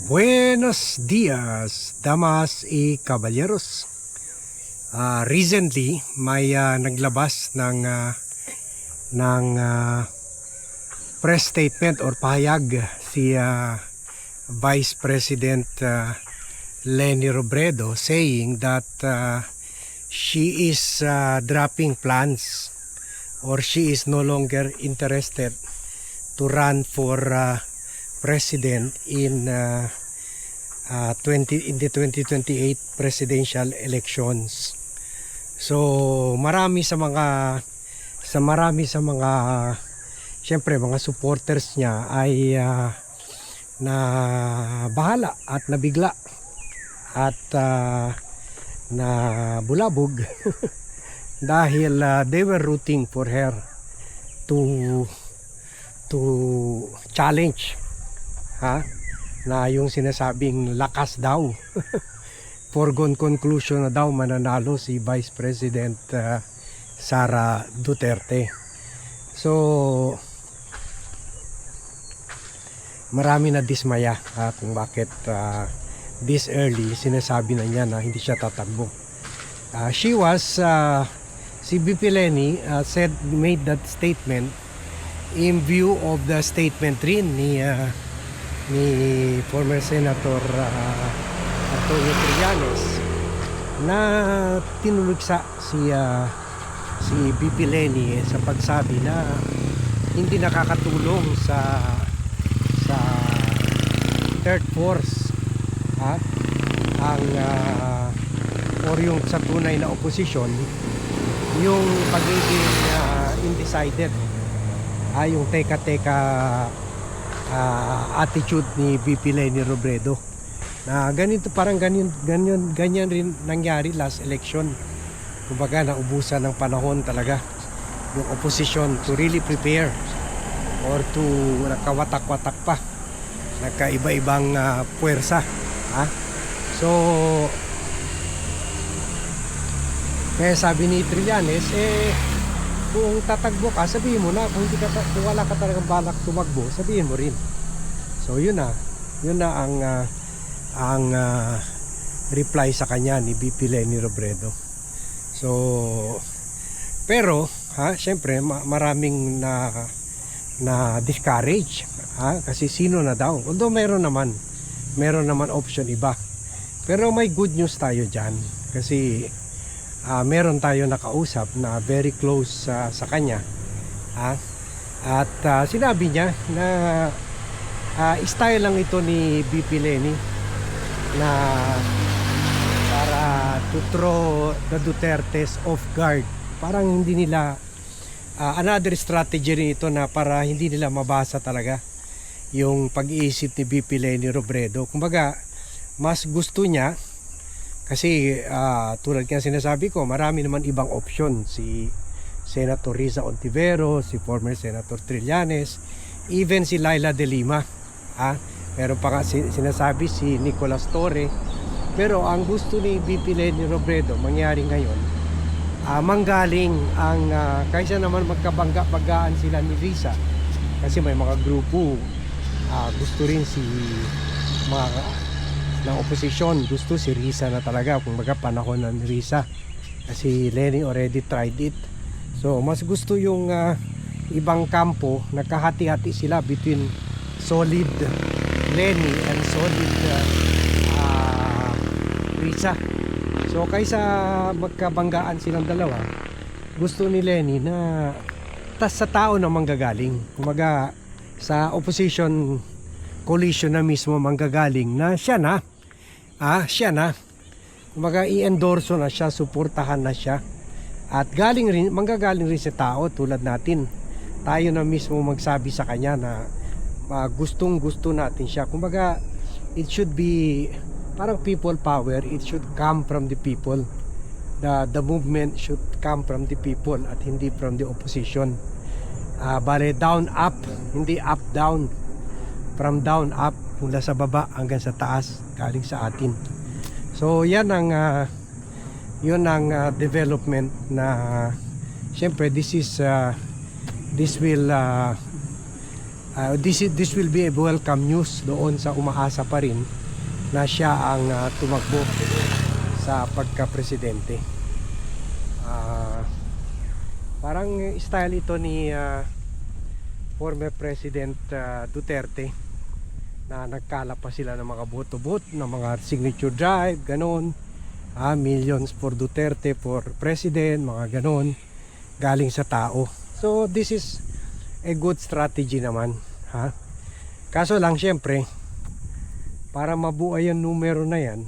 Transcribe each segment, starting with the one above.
Buenos dias, damas y caballeros. Recently, may naglabas ng press statement or pahayag si Vice President Leni Robredo saying that she is dropping plans or she is no longer interested to run for president in the 2028 presidential elections. So marami sa mga syempre mga supporters niya ay na bahala at nabigla at na bulabog dahil they were rooting for her to challenge na yung sinasabing lakas daw foregone conclusion na daw mananalo si Vice President Sara Duterte. So marami na dismaya kung bakit this early sinasabi na niya na hindi siya tatakbo. Si BP Leni made that statement in view of the statement rin ni former Senator Antonio Trillanes na tinulugsa si BP Leni sa pagsabi na hindi nakakatulong sa third force ang or yung sa tunay na oposisyon yung pagiging undecided yung teka-teka attitude ni BP Leni Robredo na ganito, parang ganyan rin nangyari last election. Kumbaga naubusan ng panahon talaga yung opposition to really prepare or to nakawatak-watak pa, nagkaiba-ibang puwersa. So kaya sabi ni Trillanes, kung tatagbo ka, sabihin mo na. Kung wala ka talagang balak tumagbo, sabihin mo rin. So yun na ang reply sa kanya ni BP Leni Robredo. So pero syempre maraming na discourage kasi sino na daw, although meron naman option iba. Pero may good news tayo dyan kasi meron tayo nakausap na very close sa kanya at sinabi niya na style lang ito ni BP Leni na para to throw the Dutertes off guard. Parang hindi nila another strategy rin ito na para hindi nila mabasa talaga yung pag-iisip ni BP Leni Robredo. Kumbaga mas gusto niya kasi tulad kaya sinasabi ko, marami naman ibang option. Si Senator Risa Ontiveros, si former Senator Trillanes, even si Laila de Lima. Meron pa nga sinasabi si Nicolas Torre. Pero ang gusto ni BP Leni Robredo mangyari ngayon, manggaling ang kaysa naman magkabangga-banggaan sila ni Risa. Kasi may mga grupo gusto rin si mga ng oposisyon, gusto si Risa na talaga, kung baga panahon ng Risa kasi Leni already tried it. So mas gusto yung ibang kampo, nakahati-hati sila between solid Leni and solid Risa. So kaysa magkabanggaan silang dalawa, gusto ni Leni na sa tao na manggagaling, kumaga sa opposition coalition na mismo manggagaling na siya na kumbaga i-endorso na siya, suportahan na siya at manggagaling rin sa tao tulad natin, tayo na mismo magsabi sa kanya na gustong gusto natin siya. Kumbaga it should be parang people power, it should come from the people, the movement should come from the people at hindi from the opposition. Bale down up, hindi up down, from down up, mula sa baba hanggang sa taas, galing sa atin. So yan ang development na syempre this will This will be a welcome news doon sa umaasa pa rin na siya ang tumakbo sa pagka-presidente. Parang style ito ni former President Duterte, na nagkala pa sila ng mga boto-boto, ng mga signature drive, ganon. Millions for Duterte for president, mga ganon, galing sa tao. So this is a good strategy naman, ha? Kaso lang syempre, para mabuo yung numero na yan,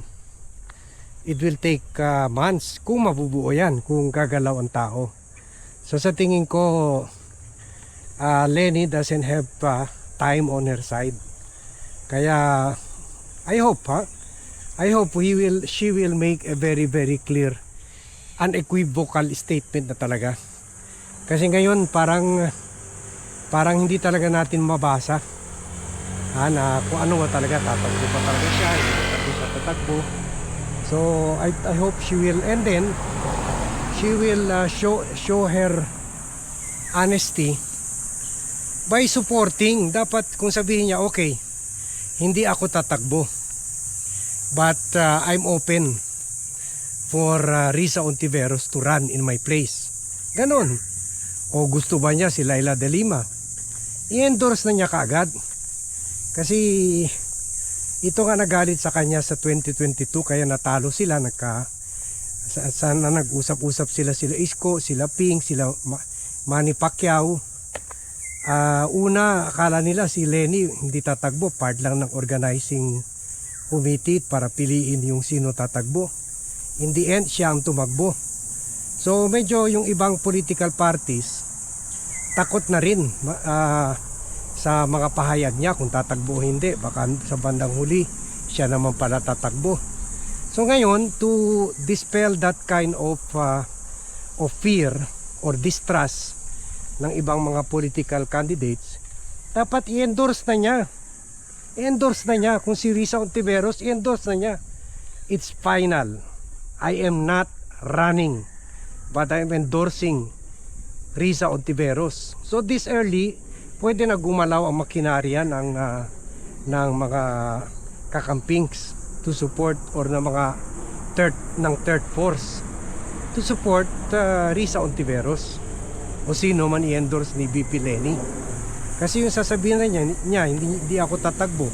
it will take months kung mabubuo yan, kung gagalaw ang tao. So sa tingin ko, Leni doesn't have time on her side. Kaya I hope she will make a very very clear, unequivocal statement na talaga. Kasi ngayon parang hindi talaga natin mabasa na kung ano ba talaga, tatakbo pa talaga siya, hindi siya tatakbo. So I hope she will, and then she will show her honesty by supporting. Dapat kung sabihin niya, okay, hindi ako tatakbo, but I'm open for Risa Ontiveros to run in my place. Ganon. O gusto ba niya si Leila de Lima, i-endorse na niya kaagad. Kasi ito nga nagalit sa kanya sa 2022, kaya natalo sila. Sana nag-usap-usap sila Isko, sila Ping, sila Manny Pacquiao. Una, akala nila si Leni hindi tatakbo, part lang ng organizing committee para piliin yung sino tatakbo. In the end, siya ang tumakbo. So medyo yung ibang political parties takot na rin sa mga pahayag niya kung tatakbo o hindi. Baka sa bandang huli siya naman pala tatakbo. So ngayon, to dispel that kind of fear or distrust ng ibang mga political candidates, dapat i-endorse na niya. I-endorse na niya. Kung si Risa Ontiveros, i-endorse na niya. It's final. I am not running, but I am endorsing Risa Ontiveros. So this early, pwede na gumalaw ang makinarya ng mga kakampings to support, or ng mga third force to support Risa Ontiveros, o sino man i-endorse ni VP Leni. Kasi yung sasabihin na niya hindi ako tatakbo,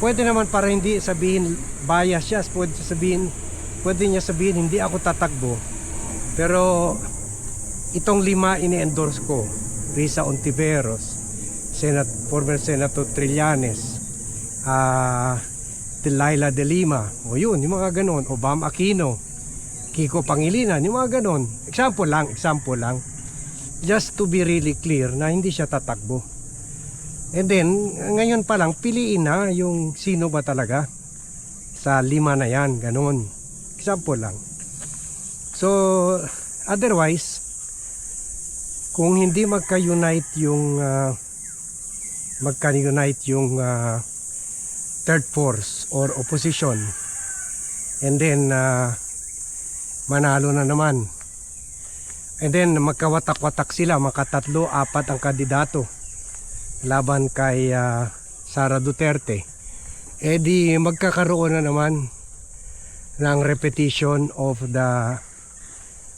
pwede naman para hindi sabihin bias siya, pwede niya sabihin hindi ako tatakbo, pero itong 5 ini-endorse ko: Risa Ontiveros, former Senator Trillanes, Leila de Lima, o yun, yung mga ganon, o Bam Aquino, Kiko Pangilinan, yung mga ganon. Example lang, just to be really clear na hindi siya tatakbo. And then ngayon pa lang, piliin na yung sino ba talaga sa 5 na yan, ganon. Example lang. So otherwise, kung hindi magka-unite yung third force or opposition, and then manalo na naman, and then magkawatak-watak sila, makatatlo, 4 ang kandidato laban kay Sara Duterte, di magkakaroon na naman ng repetition of the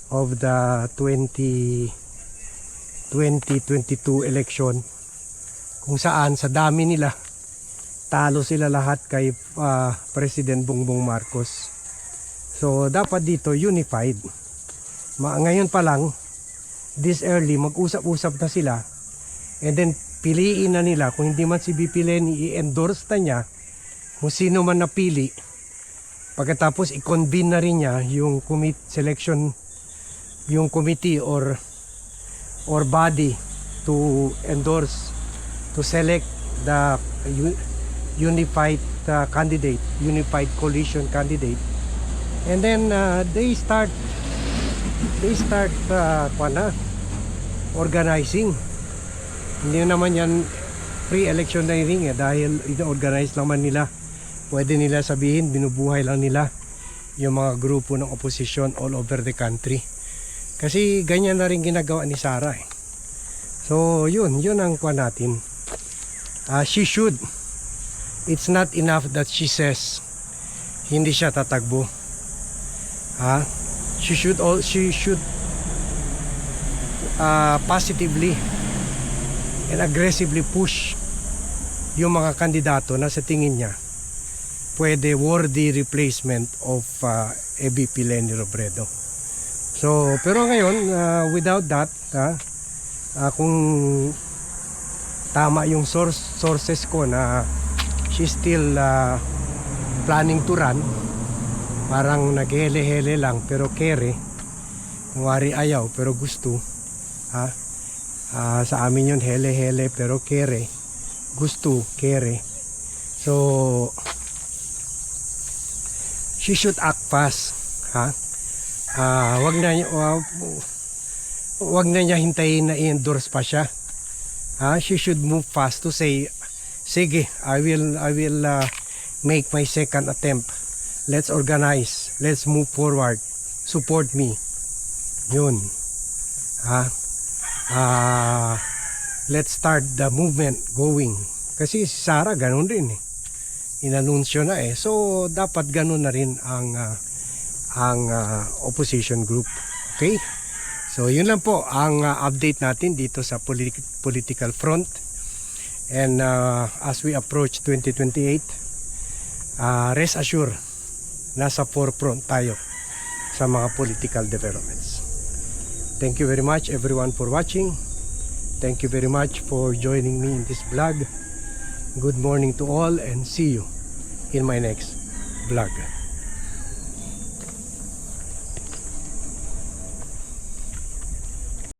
2022 election, kung saan sa dami nila talo sila lahat kay President Bongbong Marcos. So dapat dito unified. Ngayon pa lang, this early, mag-usap-usap na sila, and then piliin na nila. Kung hindi man si VP Leni, i-endorse na niya kung sino man napili. Pagkatapos i-convene na rin niya yung committee or body to endorse, to select the unified candidate, unified coalition candidate. And then they start organizing. Hindi naman yan pre-electioneering dahil ino-organize naman nila. Pwede nila sabihin, binubuhay lang nila yung mga grupo ng opposition all over the country. Kasi ganyan na rin ginagawa ni Sara. So yun ang kuha natin. She should. It's not enough that she says hindi siya tatakbo. She should positively and aggressively push yung mga kandidato na sa tingin niya pwede worthy replacement of ABP Leni Robredo. So, pero ngayon, without that, kung tama yung sources ko na she's still planning to run, parang naghele-hele lang pero kere, kung wari ayaw pero gusto, sa amin yun hele-hele pero kere, gusto, kere. So she should act fast, wag na niya hintayin na i-endorse pa siya. She should move fast to say, sige, I will make my second attempt. Let's organize, let's move forward, support me. Yun. Let's start the movement going. Kasi si Sara ganun rin eh. Inanunsyo na eh. So dapat ganun na rin ang opposition group. Okay? So yun lang po ang update natin dito sa political front. And as we approach 2028, rest assured, nasa forefront tayo sa mga political developments. Thank you very much everyone for watching. Thank you very much for joining me in this vlog. Good morning to all and see you in my next vlog.